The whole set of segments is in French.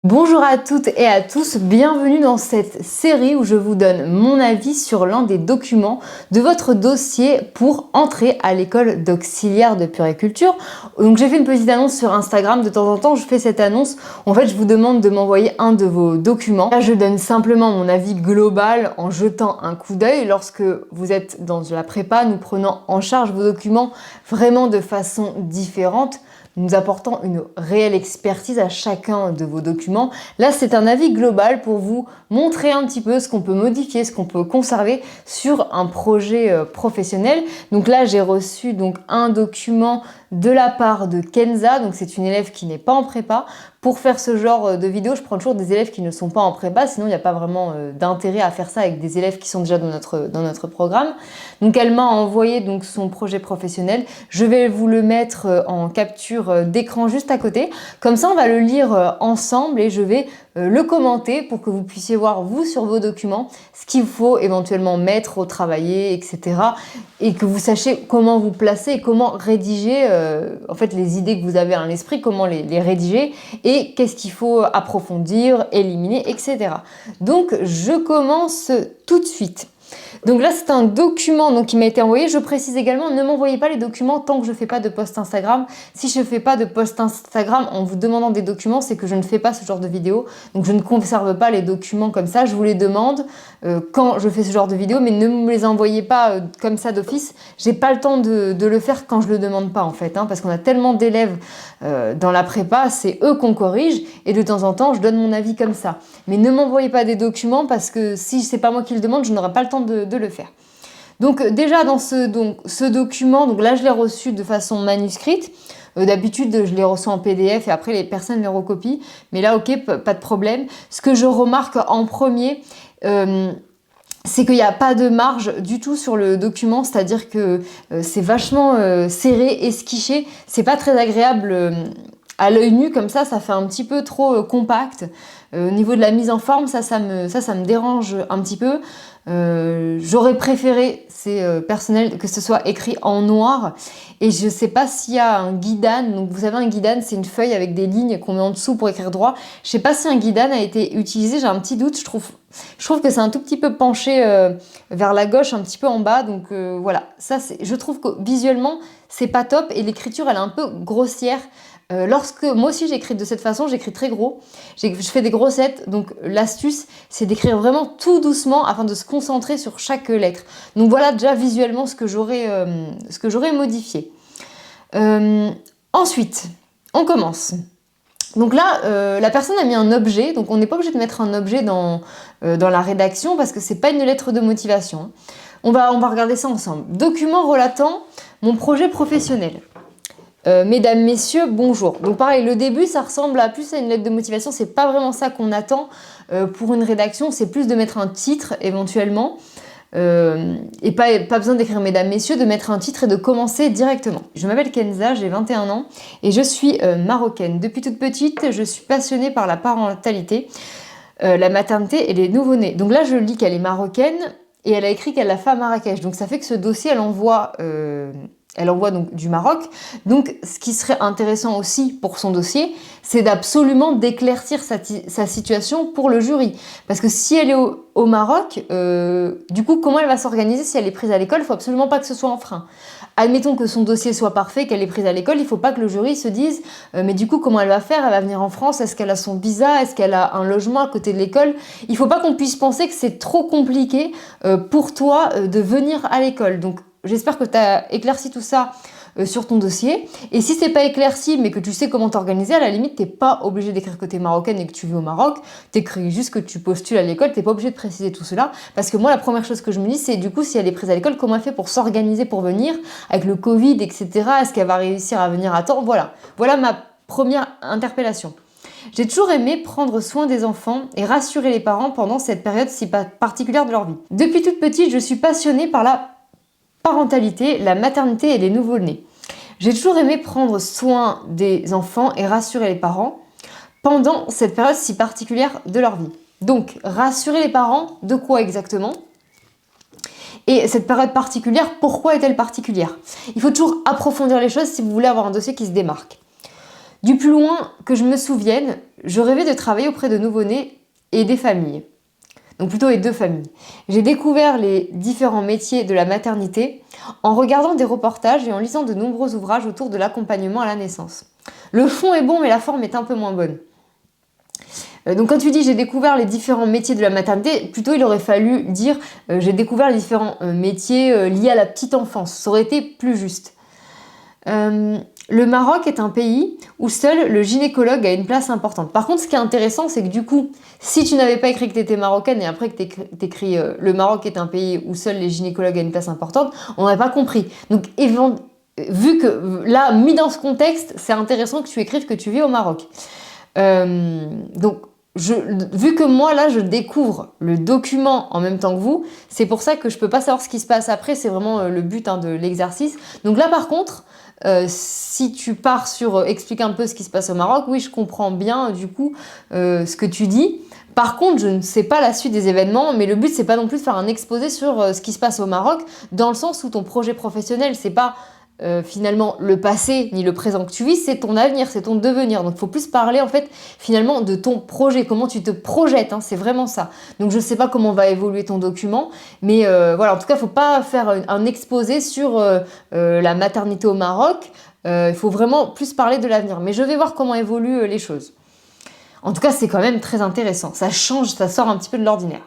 Bonjour à toutes et à tous, bienvenue dans cette série où je vous donne mon avis sur l'un des documents de votre dossier pour entrer à l'école d'auxiliaire de puériculture. Donc j'ai fait une petite annonce sur Instagram, de temps en temps je fais cette annonce, en fait je vous demande de m'envoyer un de vos documents. Là je donne simplement mon avis global en jetant un coup d'œil. Lorsque vous êtes dans la prépa, nous prenons en charge vos documents vraiment de façon différente. Nous apportons une réelle expertise à chacun de vos documents. Là, c'est un avis global pour vous montrer un petit peu ce qu'on peut modifier, ce qu'on peut conserver sur un projet professionnel. Donc là, j'ai reçu un document de la part de Kenza, donc c'est une élève qui n'est pas en prépa. Pour faire ce genre de vidéo, je prends toujours des élèves qui ne sont pas en prépa, sinon il n'y a pas vraiment d'intérêt à faire ça avec des élèves qui sont déjà dans notre programme. Donc elle m'a envoyé son projet professionnel. Je vais vous le mettre en capture d'écran juste à côté. Comme ça, on va le lire ensemble et je vais le commenter pour que vous puissiez voir, vous, sur vos documents, ce qu'il faut éventuellement mettre, retravailler, etc. Et que vous sachiez comment vous placer et comment rédiger en fait les idées que vous avez à l'esprit, comment les rédiger et qu'est-ce qu'il faut approfondir, éliminer, etc. Donc, je commence tout de suite. Donc là, c'est un document qui m'a été envoyé. Je précise également, ne m'envoyez pas les documents tant que je ne fais pas de post Instagram. Si je ne fais pas de post Instagram en vous demandant des documents, c'est que je ne fais pas ce genre de vidéo. Donc je ne conserve pas les documents comme ça. Je vous les demande quand je fais ce genre de vidéo, mais ne me les envoyez pas comme ça d'office. J'ai pas le temps de le faire quand je le demande pas en fait, parce qu'on a tellement d'élèves dans la prépa, c'est eux qu'on corrige et de temps en temps, je donne mon avis comme ça. Mais ne m'envoyez pas des documents parce que si c'est pas moi qui le demande, je n'aurai pas le temps de le faire. Donc déjà dans ce document, donc là je l'ai reçu de façon manuscrite. D'habitude je les reçois en PDF et après les personnes les recopient. Mais là ok, pas de problème. Ce que je remarque en premier, c'est qu'il n'y a pas de marge du tout sur le document, c'est-à-dire que c'est vachement serré, esquiché. C'est pas très agréable à l'œil nu comme ça fait un petit peu trop compact. Au niveau de la mise en forme, ça me dérange un petit peu. J'aurais préféré, c'est personnel, que ce soit écrit en noir. Et je sais pas s'il y a un guidane. Donc vous savez, un guidane, c'est une feuille avec des lignes qu'on met en dessous pour écrire droit. Je sais pas si un guidane a été utilisé, j'ai un petit doute. Je trouve que c'est un tout petit peu penché vers la gauche, un petit peu en bas. Donc voilà, je trouve que visuellement, c'est pas top. Et l'écriture, elle est un peu grossière. Moi aussi j'écris de cette façon, j'écris très gros, je fais des grossettes, donc l'astuce c'est d'écrire vraiment tout doucement afin de se concentrer sur chaque lettre. Donc voilà déjà visuellement ce que j'aurais modifié. Ensuite, on commence. Donc là, la personne a mis un objet, donc on n'est pas obligé de mettre un objet dans la rédaction parce que c'est pas une lettre de motivation. On va regarder ça ensemble. Document relatant mon projet professionnel. Mesdames, messieurs, bonjour. Donc pareil, le début, ça ressemble plus à une lettre de motivation. C'est pas vraiment ça qu'on attend pour une rédaction. C'est plus de mettre un titre éventuellement. Et pas besoin d'écrire Mesdames, messieurs, de mettre un titre et de commencer directement. Je m'appelle Kenza, j'ai 21 ans et je suis marocaine. Depuis toute petite, je suis passionnée par la parentalité, la maternité et les nouveau-nés. Donc là, je lis qu'elle est marocaine et elle a écrit qu'elle a fait à Marrakech. Donc ça fait que ce dossier, elle envoie donc du Maroc. Donc, ce qui serait intéressant aussi pour son dossier, c'est d'absolument d'éclaircir sa situation pour le jury. Parce que si elle est au Maroc, du coup, comment elle va s'organiser si elle est prise à l'école? Il ne faut absolument pas que ce soit un frein. Admettons que son dossier soit parfait, qu'elle est prise à l'école, il ne faut pas que le jury se dise mais du coup, comment elle va faire? Elle va venir en France? Est-ce qu'elle a son visa? Est-ce qu'elle a un logement à côté de l'école? Il ne faut pas qu'on puisse penser que c'est trop compliqué pour toi de venir à l'école. Donc, j'espère que tu as éclairci tout ça sur ton dossier. Et si c'est pas éclairci, mais que tu sais comment t'organiser, à la limite, t'es pas obligé d'écrire que t'es marocaine et que tu vis au Maroc. T'écris juste que tu postules à l'école, t'es pas obligé de préciser tout cela. Parce que moi, la première chose que je me dis, c'est du coup, si elle est prise à l'école, comment elle fait pour s'organiser pour venir, avec le Covid, etc. Est-ce qu'elle va réussir à venir à temps? Voilà ma première interpellation. J'ai toujours aimé prendre soin des enfants et rassurer les parents pendant cette période si particulière de leur vie. Depuis toute petite, je suis passionnée par la parentalité, la maternité et les nouveau-nés. J'ai toujours aimé prendre soin des enfants et rassurer les parents pendant cette période si particulière de leur vie. Donc, rassurer les parents, de quoi exactement? Et cette période particulière, pourquoi est-elle particulière? Il faut toujours approfondir les choses si vous voulez avoir un dossier qui se démarque. Du plus loin que je me souvienne, Je rêvais de travailler auprès de nouveau-nés et des familles. Donc plutôt les deux familles. J'ai découvert les différents métiers de la maternité en regardant des reportages et en lisant de nombreux ouvrages autour de l'accompagnement à la naissance. Le fond est bon, mais la forme est un peu moins bonne. Donc quand tu dis j'ai découvert les différents métiers de la maternité, plutôt il aurait fallu dire j'ai découvert les différents métiers liés à la petite enfance. Ça aurait été plus juste. Le Maroc est un pays où seul le gynécologue a une place importante. Par contre, ce qui est intéressant, c'est que du coup, si tu n'avais pas écrit que tu étais marocaine et après que tu écris le Maroc est un pays où seul les gynécologues a une place importante, on n'aurait pas compris. Donc, vu que là, mis dans ce contexte, c'est intéressant que tu écrives que tu vis au Maroc. Donc, vu que moi, là, je découvre le document en même temps que vous, c'est pour ça que je peux pas savoir ce qui se passe après. C'est vraiment le but de l'exercice. Donc là, par contre, si tu pars sur expliquer un peu ce qui se passe au Maroc, oui, je comprends bien du coup ce que tu dis. Par contre, je ne sais pas la suite des événements, mais le but c'est pas non plus de faire un exposé sur ce qui se passe au Maroc, dans le sens où ton projet professionnel, c'est pas finalement le passé ni le présent que tu vis, c'est ton avenir, c'est ton devenir. Donc il faut plus parler en fait finalement de ton projet, comment tu te projettes, c'est vraiment ça. Donc je ne sais pas comment va évoluer ton document, mais voilà, en tout cas il ne faut pas faire un exposé sur la maternité au Maroc, il faut vraiment plus parler de l'avenir. Mais je vais voir comment évoluent les choses. En tout cas c'est quand même très intéressant, ça change, ça sort un petit peu de l'ordinaire.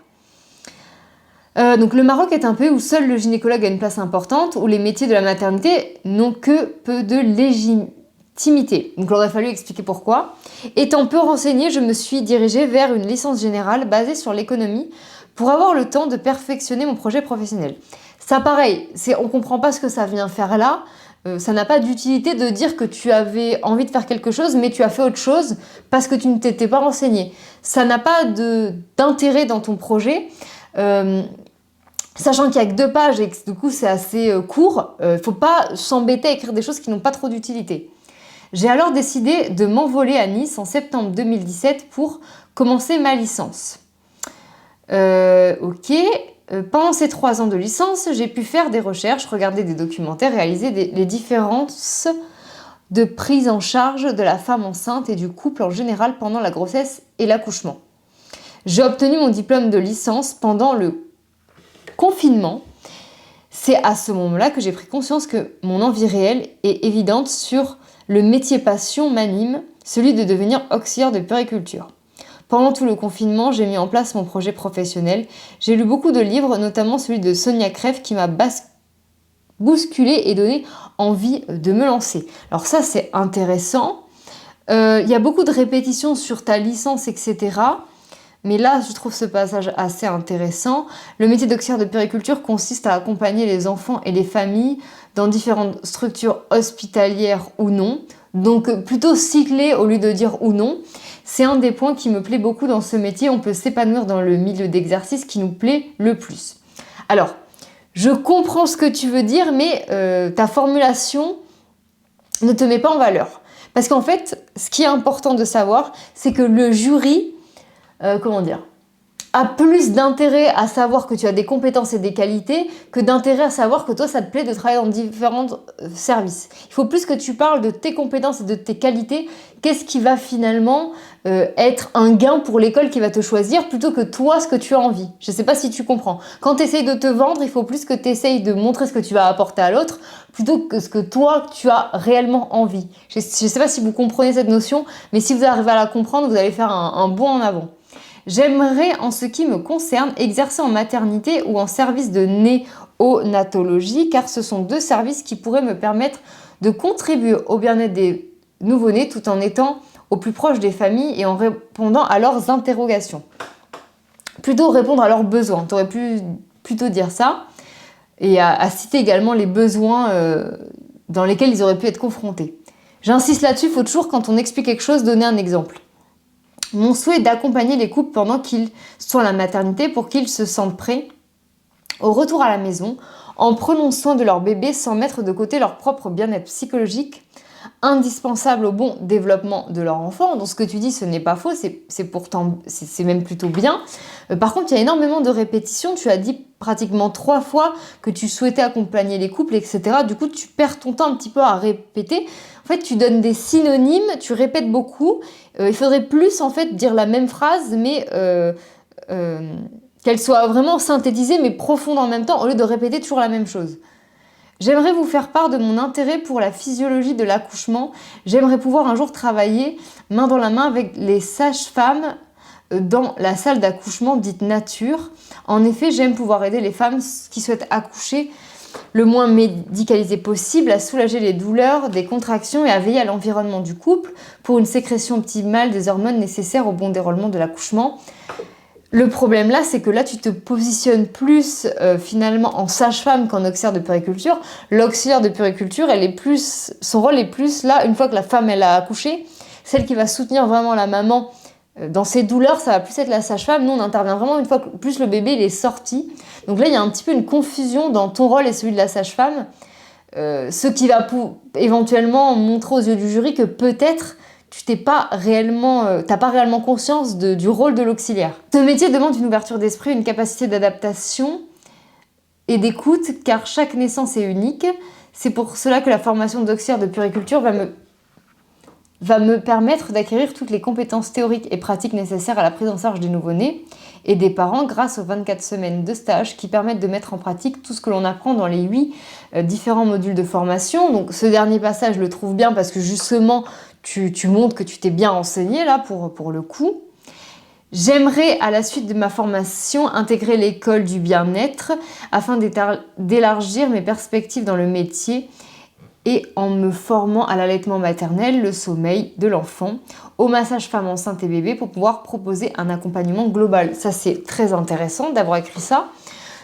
Donc le Maroc est un pays où seul le gynécologue a une place importante, où les métiers de la maternité n'ont que peu de légitimité. Donc il aurait fallu expliquer pourquoi. Étant peu renseignée, je me suis dirigée vers une licence générale basée sur l'économie pour avoir le temps de perfectionner mon projet professionnel. Ça pareil, on ne comprend pas ce que ça vient faire là. Ça n'a pas d'utilité de dire que tu avais envie de faire quelque chose, mais tu as fait autre chose parce que tu ne t'étais pas renseigné. Ça n'a pas d'intérêt dans ton projet. Sachant qu'il n'y a que 2 pages et que du coup c'est assez court, il ne faut pas s'embêter à écrire des choses qui n'ont pas trop d'utilité. J'ai alors décidé de m'envoler à Nice en septembre 2017 pour commencer ma licence. Pendant ces 3 ans de licence, j'ai pu faire des recherches, regarder des documentaires, réaliser les différences de prise en charge de la femme enceinte et du couple en général pendant la grossesse et l'accouchement. J'ai obtenu mon diplôme de licence pendant le confinement. C'est à ce moment-là que j'ai pris conscience que mon envie réelle et évidente sur le métier passion m'anime, celui de devenir auxiliaire de puériculture. Pendant tout le confinement, j'ai mis en place mon projet professionnel. J'ai lu beaucoup de livres, notamment celui de Sonia Crève qui m'a bousculé et donné envie de me lancer. Alors ça, c'est intéressant. Il y a beaucoup de répétitions sur ta licence, etc. Mais là, je trouve ce passage assez intéressant. Le métier d'auxiliaire de puériculture consiste à accompagner les enfants et les familles dans différentes structures hospitalières ou non. Donc plutôt cyclé au lieu de dire ou non. C'est un des points qui me plaît beaucoup dans ce métier. On peut s'épanouir dans le milieu d'exercice qui nous plaît le plus. Alors, je comprends ce que tu veux dire, mais ta formulation ne te met pas en valeur. Parce qu'en fait, ce qui est important de savoir, c'est que le jury a plus d'intérêt à savoir que tu as des compétences et des qualités que d'intérêt à savoir que toi, ça te plaît de travailler dans différents services. Il faut plus que tu parles de tes compétences et de tes qualités. Qu'est-ce qui va finalement être un gain pour l'école qui va te choisir plutôt que toi, ce que tu as envie. Je ne sais pas si tu comprends. Quand tu essayes de te vendre, il faut plus que tu essayes de montrer ce que tu vas apporter à l'autre plutôt que ce que toi, tu as réellement envie. Je ne sais pas si vous comprenez cette notion, mais si vous arrivez à la comprendre, vous allez faire un bond en avant. J'aimerais, en ce qui me concerne, exercer en maternité ou en service de néonatologie, car ce sont 2 services qui pourraient me permettre de contribuer au bien-être des nouveau-nés tout en étant au plus proche des familles et en répondant à leurs interrogations. Plutôt répondre à leurs besoins, tu aurais pu plutôt dire ça, et à citer également les besoins dans lesquels ils auraient pu être confrontés. J'insiste là-dessus, il faut toujours, quand on explique quelque chose, donner un exemple. Mon souhait est d'accompagner les couples pendant qu'ils sont à la maternité pour qu'ils se sentent prêts au retour à la maison en prenant soin de leur bébé sans mettre de côté leur propre bien-être psychologique indispensable au bon développement de leur enfant. Donc ce que tu dis, ce n'est pas faux, c'est même plutôt bien. Par contre, il y a énormément de répétitions. Tu as dit pratiquement 3 fois que tu souhaitais accompagner les couples, etc. Du coup, tu perds ton temps un petit peu à répéter. En fait, tu donnes des synonymes, tu répètes beaucoup. Il faudrait plus, en fait, dire la même phrase, mais qu'elle soit vraiment synthétisée, mais profonde en même temps, au lieu de répéter toujours la même chose. J'aimerais vous faire part de mon intérêt pour la physiologie de l'accouchement. J'aimerais pouvoir un jour travailler main dans la main avec les sages-femmes dans la salle d'accouchement dite nature. En effet, j'aime pouvoir aider les femmes qui souhaitent accoucher le moins médicalisé possible, à soulager les douleurs, des contractions et à veiller à l'environnement du couple pour une sécrétion optimale des hormones nécessaires au bon déroulement de l'accouchement. Le problème là, c'est que là, tu te positionnes plus finalement en sage-femme qu'en auxiliaire de puériculture. L'auxiliaire de puériculture, son rôle est plus là, une fois que la femme elle a accouché, celle qui va soutenir vraiment la maman dans ses douleurs, ça va plus être la sage-femme. Nous, on intervient vraiment une fois que plus le bébé il est sorti. Donc là, il y a un petit peu une confusion dans ton rôle et celui de la sage-femme. Ce qui va éventuellement montrer aux yeux du jury que peut-être tu t'as pas réellement conscience du rôle de l'auxiliaire. Ce métier demande une ouverture d'esprit, une capacité d'adaptation et d'écoute, car chaque naissance est unique. C'est pour cela que la formation d'auxiliaire de puériculture va me permettre d'acquérir toutes les compétences théoriques et pratiques nécessaires à la prise en charge des nouveau-nés et des parents grâce aux 24 semaines de stage qui permettent de mettre en pratique tout ce que l'on apprend dans les 8 différents modules de formation. Donc ce dernier passage, je le trouve bien parce que justement, tu montres que tu t'es bien renseigné là pour le coup. J'aimerais, à la suite de ma formation, intégrer l'école du bien-être afin d'élargir mes perspectives dans le métier et en me formant à l'allaitement maternel, le sommeil de l'enfant, au massage femme enceinte et bébé pour pouvoir proposer un accompagnement global. Ça, c'est très intéressant d'avoir écrit ça.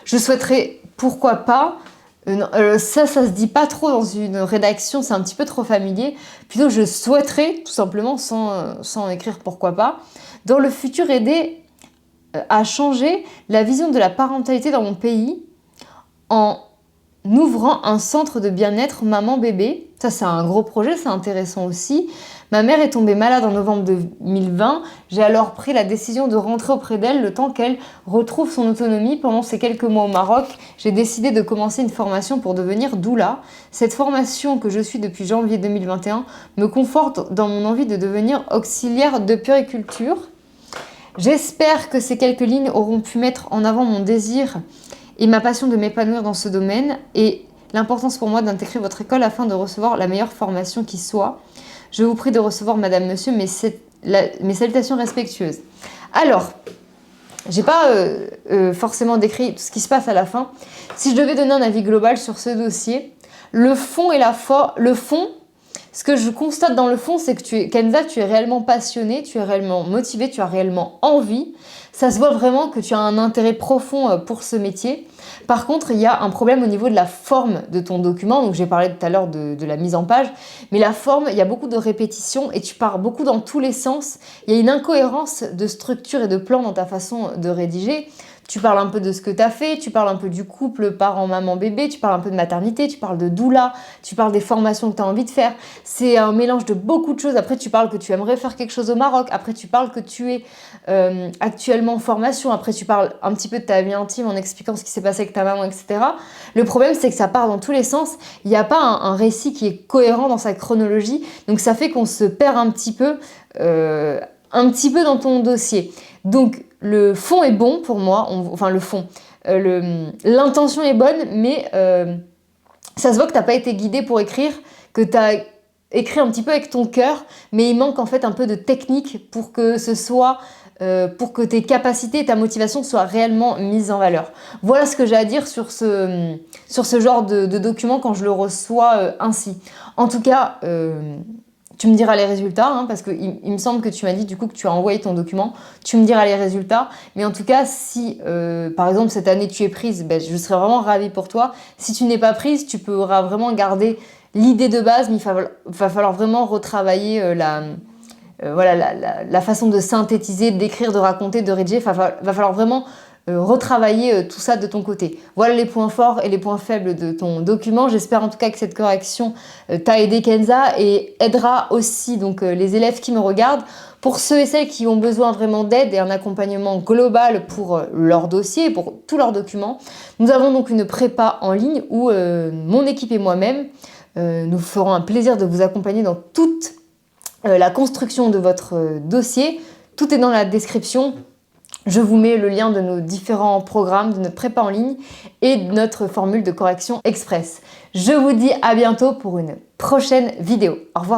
Je souhaiterais, pourquoi pas, ça se dit pas trop dans une rédaction, c'est un petit peu trop familier. Plutôt, je souhaiterais, tout simplement, sans écrire pourquoi pas, dans le futur aider à changer la vision de la parentalité dans mon pays en ouvrant un centre de bien-être maman-bébé. Ça, c'est un gros projet, c'est intéressant aussi. Ma mère est tombée malade en novembre 2020. J'ai alors pris la décision de rentrer auprès d'elle le temps qu'elle retrouve son autonomie. Pendant ces quelques mois au Maroc, j'ai décidé de commencer une formation pour devenir doula. Cette formation que je suis depuis janvier 2021 me conforte dans mon envie de devenir auxiliaire de puériculture. J'espère que ces quelques lignes auront pu mettre en avant mon désir et ma passion de m'épanouir dans ce domaine et l'importance pour moi d'intégrer votre école afin de recevoir la meilleure formation qui soit. Je vous prie de recevoir, madame, monsieur, mes salutations respectueuses. Alors, j'ai pas forcément décrit tout ce qui se passe à la fin. Si je devais donner un avis global sur ce dossier, le fond, ce que je constate dans le fond, c'est que Kenza, tu es réellement passionnée, tu es réellement motivée, tu as réellement envie. Ça se voit vraiment que tu as un intérêt profond pour ce métier. Par contre, il y a un problème au niveau de la forme de ton document. Donc, j'ai parlé tout à l'heure de la mise en page. Mais la forme, il y a beaucoup de répétitions et tu pars beaucoup dans tous les sens. Il y a une incohérence de structure et de plan dans ta façon de rédiger. Tu parles un peu de ce que tu as fait, tu parles un peu du couple parent, maman, bébé, tu parles un peu de maternité, tu parles de doula, tu parles des formations que tu as envie de faire. C'est un mélange de beaucoup de choses. Après, tu parles que tu aimerais faire quelque chose au Maroc. Après, tu parles que tu es actuellement en formation. Après, tu parles un petit peu de ta vie intime en expliquant ce qui s'est passé avec ta maman, etc. Le problème, c'est que ça part dans tous les sens. Il n'y a pas un récit qui est cohérent dans sa chronologie. Donc, ça fait qu'on se perd un petit peu dans ton dossier. Donc, le fond est bon pour moi, l'intention est bonne, mais ça se voit que tu n'as pas été guidé pour écrire, que tu as écrit un petit peu avec ton cœur, mais il manque en fait un peu de technique pour que pour que tes capacités et ta motivation soient réellement mises en valeur. Voilà ce que j'ai à dire sur ce genre de document quand je le reçois ainsi. En tout cas, tu me diras les résultats, parce qu'il me semble que tu m'as dit du coup que tu as envoyé ton document. Tu me diras les résultats. Mais en tout cas, si par exemple cette année tu es prise, je serais vraiment ravie pour toi. Si tu n'es pas prise, tu pourras vraiment garder l'idée de base, mais il va falloir vraiment retravailler la façon de synthétiser, d'écrire, de raconter, de rédiger. Va falloir vraiment retravailler tout ça de ton côté. Voilà les points forts et les points faibles de ton document. J'espère en tout cas que cette correction t'a aidé, Kenza, et aidera aussi donc les élèves qui me regardent. Pour ceux et celles qui ont besoin vraiment d'aide et un accompagnement global pour leur dossier, pour tous leurs documents, nous avons donc une prépa en ligne où mon équipe et moi-même, nous ferons un plaisir de vous accompagner dans toute la construction de votre dossier. Tout est dans la description. Je vous mets le lien de nos différents programmes, de notre prépa en ligne et de notre formule de correction express. Je vous dis à bientôt pour une prochaine vidéo. Au revoir.